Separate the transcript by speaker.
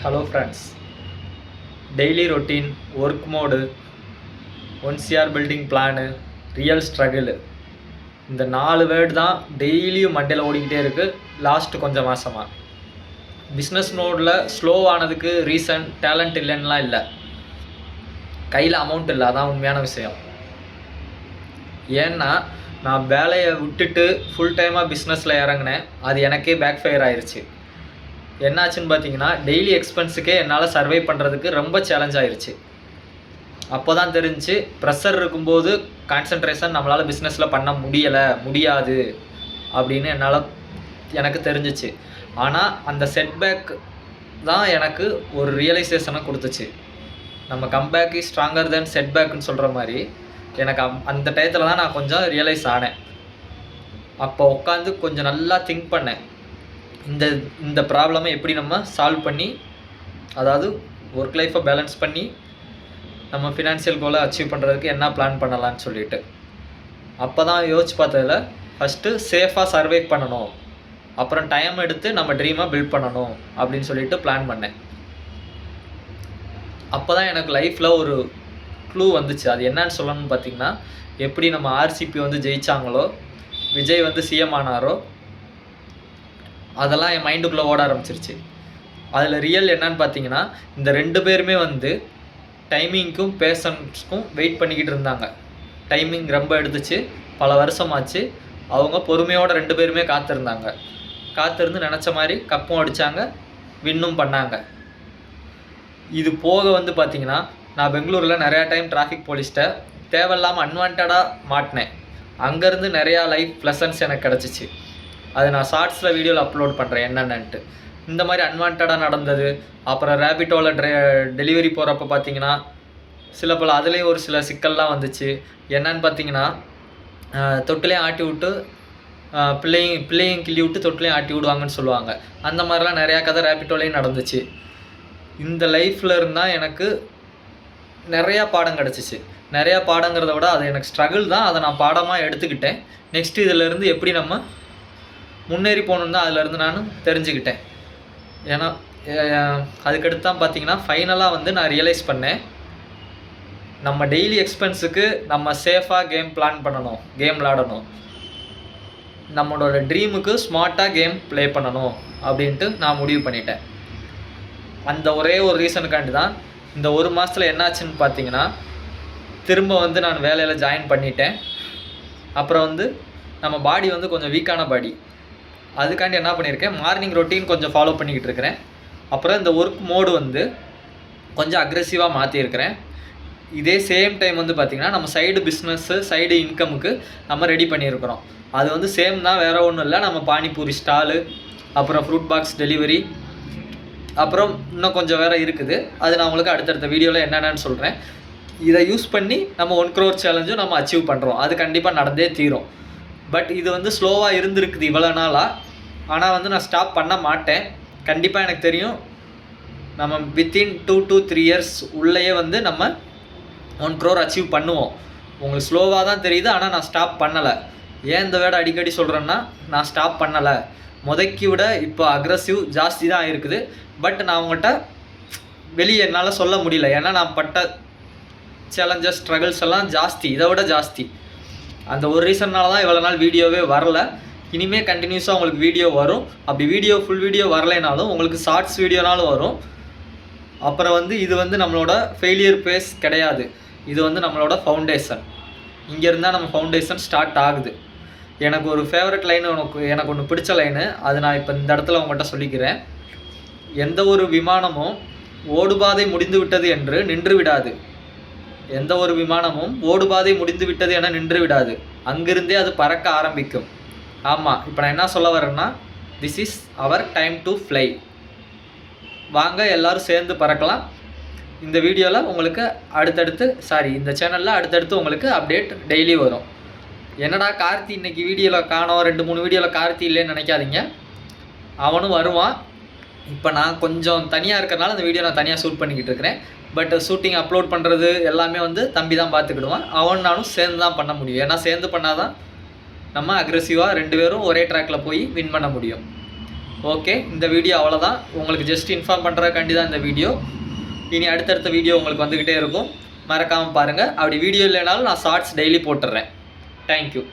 Speaker 1: Hello friends, daily routine, work mode, 1CR building plan, real struggle. இந்த 4 word தான் டெய்லியும் மண்டையில் ஓடிக்கிட்டே இருக்குது கொஞ்சம் மாதமாக. பிஸ்னஸ் மோடில் ஸ்லோ ஆனதுக்கு ரீசன் டேலண்ட் இல்லைன்னுலாம் இல்லை, கையில் அமௌண்ட் இல்லை, அதான் உண்மையான விஷயம். ஏன்னா நான் வேலையை விட்டுட்டு ஃபுல் டைமாக பிஸ்னஸில் இறங்கினேன், அது எனக்கே பேக் ஃபயர் ஆயிடுச்சு. என்னாச்சுன்னு பார்த்தீங்கன்னா, டெய்லி எக்ஸ்பென்ஸுக்கே என்னால் சர்வை பண்ணுறதுக்கு ரொம்ப சேலஞ்ச் ஆயிடுச்சு. அப்போ தான் தெரிஞ்சு ப்ரெஷர் இருக்கும்போது கான்சன்ட்ரேஷன் நம்மளால் பிஸ்னஸில் பண்ண முடியாது அப்படின்னு எனக்கு தெரிஞ்சிச்சு. ஆனால் அந்த செட்பேக் தான் எனக்கு ஒரு ரியலைசேஷனை கொடுத்துச்சு. நம்ம கம்பேக் இஸ் ஸ்ட்ராங்கர் தென் செட்பேக்குன்னு சொல்கிற மாதிரி எனக்கு அந்த டயத்தில் தான் நான் கொஞ்சம் ரியலைஸ் ஆனேன். அப்போ உட்காந்து கொஞ்சம் நல்லா திங்க் பண்ணேன், இந்த ப்ராப்ளமை எப்படி நம்ம சால்வ் பண்ணி, அதாவது ஒர்க் லைஃப்பை பேலன்ஸ் பண்ணி நம்ம ஃபினான்ஷியல் கோலை அச்சீவ் பண்ணுறதுக்கு என்ன பிளான் பண்ணலான்னு சொல்லிட்டு. அப்போ தான் யோசிச்சு பார்த்ததில் ஃபஸ்ட்டு சேஃபாக சர்வை பண்ணணும், அப்புறம் டைம் எடுத்து நம்ம ட்ரீமை பில்ட் பண்ணணும் அப்படின்னு சொல்லிட்டு பிளான் பண்ணேன். அப்போ தான் எனக்கு லைஃப்பில் ஒரு க்ளூ வந்துச்சு. அது என்னன்னு சொல்லணும்னு பார்த்திங்கன்னா, எப்படி நம்ம ஆர்சிபி ஜெயித்தாங்களோ, விஜய் சிஎம் ஆனாரோ, அதெல்லாம் என் மைண்டுக்குள்ளே ஓட ஆரம்பிச்சிருச்சு. அதில் ரியல் என்னன்னு பார்த்தீங்கன்னா, இந்த 2 பேருமே டைமிங்க்கும் பேஷன்ஸ்க்கும் வெயிட் பண்ணிக்கிட்டு இருந்தாங்க. டைமிங் ரொம்ப எடுத்துச்சு, பல வருஷமாச்சு. அவங்க பொறுமையோடு 2 பேருமே காத்திருந்து நினச்ச மாதிரி கப்பும் அடித்தாங்க, வின்னும் பண்ணாங்க. இது போக பார்த்தீங்கன்னா, நான் பெங்களூரில் நிறையா டைம் டிராஃபிக் போலீஸ்கிட்ட தேவையில்லாமல் அன்வான்டாக மாட்டினேன். அங்கேருந்து நிறையா லைஃப் லெசன்ஸ் எனக்கு கிடச்சிச்சு. அது நான் ஷார்ட்ஸில் வீடியோவில் அப்லோட் பண்ணுறேன் என்னென்னன்ட்டு. இந்த மாதிரி அன்வான்டாக நடந்தது. அப்புறம் ரேபிட்டோவில் டெலிவரி போகிறப்ப பார்த்தீங்கன்னா பல அதுலேயும் ஒரு சில சிக்கல்லாம் வந்துச்சு. என்னன்னு பார்த்தீங்கன்னா, தொட்டிலையும் ஆட்டி விட்டு பிள்ளையும் கிள்ளி விட்டு தொட்டிலையும் ஆட்டி விடுவாங்கன்னு சொல்லுவாங்க. அந்த மாதிரிலாம் நிறையா கதை ரேபிட்டோலையும் நடந்துச்சு. இந்த லைஃப்பில் இருந்தால் எனக்கு நிறையா பாடம் கிடச்சிச்சு. நிறையா பாடங்கிறத விட அது எனக்கு ஸ்ட்ரகிள் தான், அதை நான் பாடமாக எடுத்துக்கிட்டேன். நெக்ஸ்ட்டு இதிலேருந்து எப்படி நம்ம முன்னேறி போகணுன்னு தான் அதிலேருந்து நான் தெரிஞ்சுக்கிட்டேன். ஏன்னா அதுக்கடுத்து தான் பார்த்தீங்கன்னா ஃபைனலாக நான் ரியலைஸ் பண்ணேன், நம்ம டெய்லி எக்ஸ்பென்ஸுக்கு நம்ம சேஃபாக கேம் பிளான் பண்ணணும், கேம் விளாடணும், நம்மளோட ட்ரீமுக்கு ஸ்மார்ட்டாக கேம் ப்ளே பண்ணணும் அப்படின்ட்டு நான் முடிவு பண்ணிட்டேன். அந்த ஒரே ஒரு ரீசனுக்காண்டி தான் இந்த 1 மாதத்தில் என்னாச்சுன்னு பார்த்தீங்கன்னா, திரும்ப நான் வேலையில் ஜாயின் பண்ணிட்டேன். அப்புறம் நம்ம பாடி கொஞ்சம் வீக்கான பாடி, அதுக்காண்டி என்ன பண்ணியிருக்கேன், மார்னிங் ரொட்டீன் கொஞ்சம் ஃபாலோ பண்ணிக்கிட்டு இருக்கிறேன். அப்புறம் இந்த ஒர்க் மோடு கொஞ்சம் அக்ரெசிவாக மாற்றியிருக்கிறேன். இதே சேம் டைம் பார்த்திங்கன்னா, நம்ம சைடு பிஸ்னஸ்ஸு, சைடு இன்கமுக்கு நம்ம ரெடி பண்ணியிருக்கிறோம். அது சேம் தான், வேறு ஒன்றும் இல்லை. நம்ம பானிபூரி ஸ்டாலு, அப்புறம் ஃப்ரூட் பாக்ஸ் டெலிவரி, அப்புறம் இன்னும் கொஞ்சம் வேறு இருக்குது. அது நான் உங்களுக்கு அடுத்தடுத்த வீடியோவில் என்னென்னு சொல்கிறேன். இதை யூஸ் பண்ணி நம்ம 1 crore சேலஞ்சும் நம்ம அச்சீவ் பண்ணுறோம். அது கண்டிப்பாக நடந்தே தீரும். பட் இது ஸ்லோவாக இருந்திருக்குது இவ்வளோ நாளாக. ஆனால் நான் ஸ்டாப் பண்ண மாட்டேன். கண்டிப்பாக எனக்கு தெரியும், நம்ம வித்தின் 2 to 3 years உள்ளேயே நம்ம 1 crore அச்சீவ் பண்ணுவோம். உங்களுக்கு ஸ்லோவாக தான் தெரியுது, ஆனால் நான் ஸ்டாப் பண்ணலை. ஏன் இந்த வேர்டை அடிக்கடி சொல்கிறேன்னா, நான் ஸ்டாப் பண்ணலை. முதக்கி விட இப்போ அக்ரெசிவ் ஜாஸ்தி தான் இருக்குது. பட் நான் உங்கள்கிட்ட வெளியே என்னால் சொல்ல முடியல. ஏன்னா நான் பட்ட சேலஞ்சஸ், ஸ்ட்ரகிள்ஸ் எல்லாம் ஜாஸ்தி, இதை விட ஜாஸ்தி. அந்த ஒரு ரீசன்னால தான் இவ்வளோ நாள் வீடியோவே வரல. இனிமேல் கண்டினியூஸாக உங்களுக்கு வீடியோ வரும். அப்படி ஃபுல் வீடியோ வரலைனாலும் உங்களுக்கு ஷார்ட்ஸ் வீடியோனாலும் வரும். அப்புறம் இது நம்மளோட ஃபெயிலியர் பேஸ் கிடையாது. இது நம்மளோட ஃபவுண்டேஷன். இங்கேருந்தால் நம்ம ஃபவுண்டேஷன் ஸ்டார்ட் ஆகுது. எனக்கு ஒரு ஃபேவரட் லைன், எனக்கு ஒன்று பிடிச்ச லைனு, அது நான் இப்போ இந்த இடத்துல உங்கள்கிட்ட சொல்லிக்கிறேன். எந்த ஒரு விமானமும் ஓடுபாதை முடிந்து விட்டது என்று நின்று விடாது. எந்த ஒரு விமானமும் ஓடுபாதை முடிந்து விட்டது என நின்று விடாது, அங்கிருந்தே அது பறக்க ஆரம்பிக்கும். ஆமாம், இப்போ நான் என்ன சொல்ல வரேன்னா, this is our time to fly. வாங்க எல்லோரும் சேர்ந்து பறக்கலாம். இந்த வீடியோவில் உங்களுக்கு இந்த சேனலில் அடுத்தடுத்து உங்களுக்கு அப்டேட் டெய்லி வரும். என்னடா கார்த்தி இன்றைக்கி வீடியோவில் காணோம், 2-3 வீடியோவில் கார்த்தி இல்லைன்னு நினைக்காதீங்க, அவனும் வருவான். இப்போ நான் கொஞ்சம் தனியாக இருக்கிறனால இந்த வீடியோ நான் தனியாக ஷூட் பண்ணிக்கிட்டு இருக்கிறேன். பட் ஷூட்டிங் அப்லோட் பண்ணுறது எல்லாமே தம்பி தான் பார்த்துக்கிடுவான். நானும் சேர்ந்து தான் பண்ண முடியும். ஏன்னா சேர்ந்து பண்ணால் தான் நம்ம அக்ரெசிவாக 2 பேரும் ஒரே ட்ராக்கில் போய் வின் பண்ண முடியும். ஓகே, இந்த வீடியோ அவ்வளோதான். உங்களுக்கு ஜஸ்ட் இன்ஃபார்ம் பண்ணுறதுக்காண்டி தான் இந்த வீடியோ. இனி அடுத்தடுத்த வீடியோ உங்களுக்கு வந்துக்கிட்டே இருக்கும், மறக்காமல் பாருங்கள். அப்படி வீடியோ இல்லைனாலும் நான் ஷார்ட்ஸ் டெய்லி போட்டுடுறேன். தேங்க்யூ.